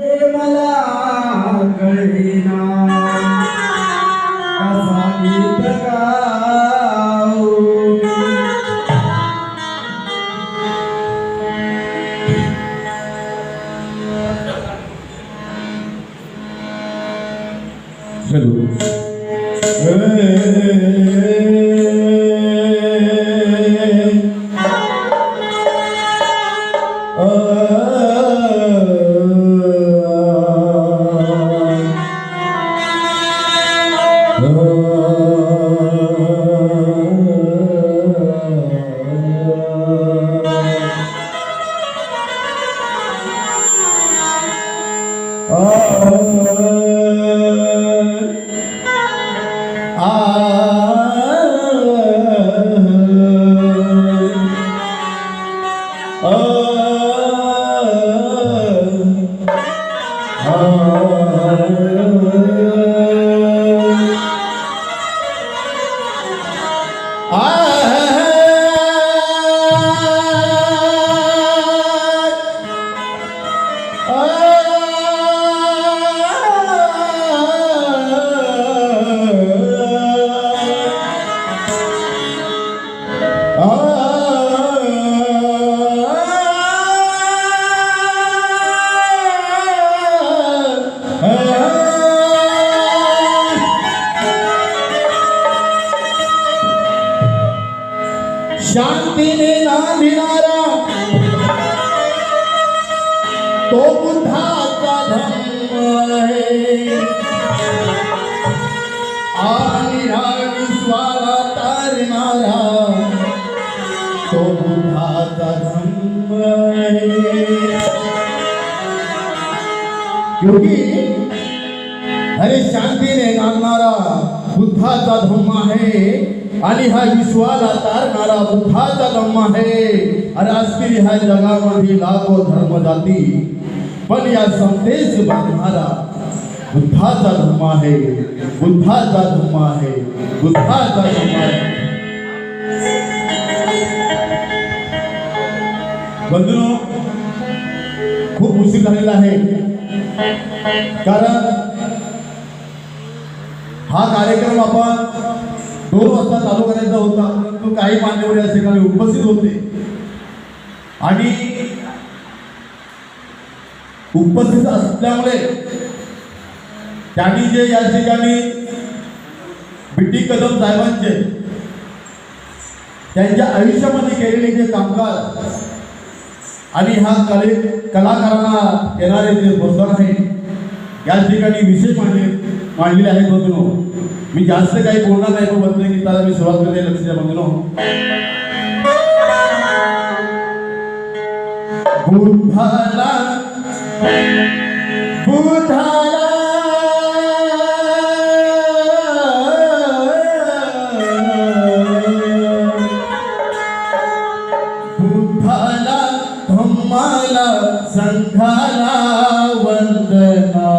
हे मला कळेना कसा गीत गाऊ शांतीने नांदणारा तो बुद्धाचा धम्म आहे आणि विश्वाला तारणारा तो बुद्धाचा धम्म आहे क्योंकि अरे शांतीने नांदणारा बुद्धाचा धम्म आहे आणि हा विश्वाला तारणारा बुद्धाचा धम्म आहे आणि असतील ह्या जगामध्ये लाखो धर्म जाती पण या संदेश बांधणारा बुद्धाचा धम्म आहे बुद्धाचा धम्म आहे बुद्धाचा धम्म आहे बंधूंनो खूप उशीर झालेला आहे कारण हा कार्यक्रम आपण 2 वाजता चालू करायचा होता परंतु काही मान्यवर या ठिकाणी उपस्थित होते आणि उपस्थित असल्यामुळे त्यांनी जे या ठिकाणी बीटी कदम साहेबांचे त्यांच्या आयुष्यामध्ये केलेले जे कामकाज आणि ह्या कलाकारांना येणारे जे प्रोत्साहन आहे या ठिकाणी विशेष मांडलेले आहेत बंधूंनो मी जास्त काही बोलणार नाही पण बंधू गीताला मी सुरुवात करते लक्ष द्या बंधूंनो बुद्धाला बुद्धाला बुद्धाला धम्माला संघाला वंदना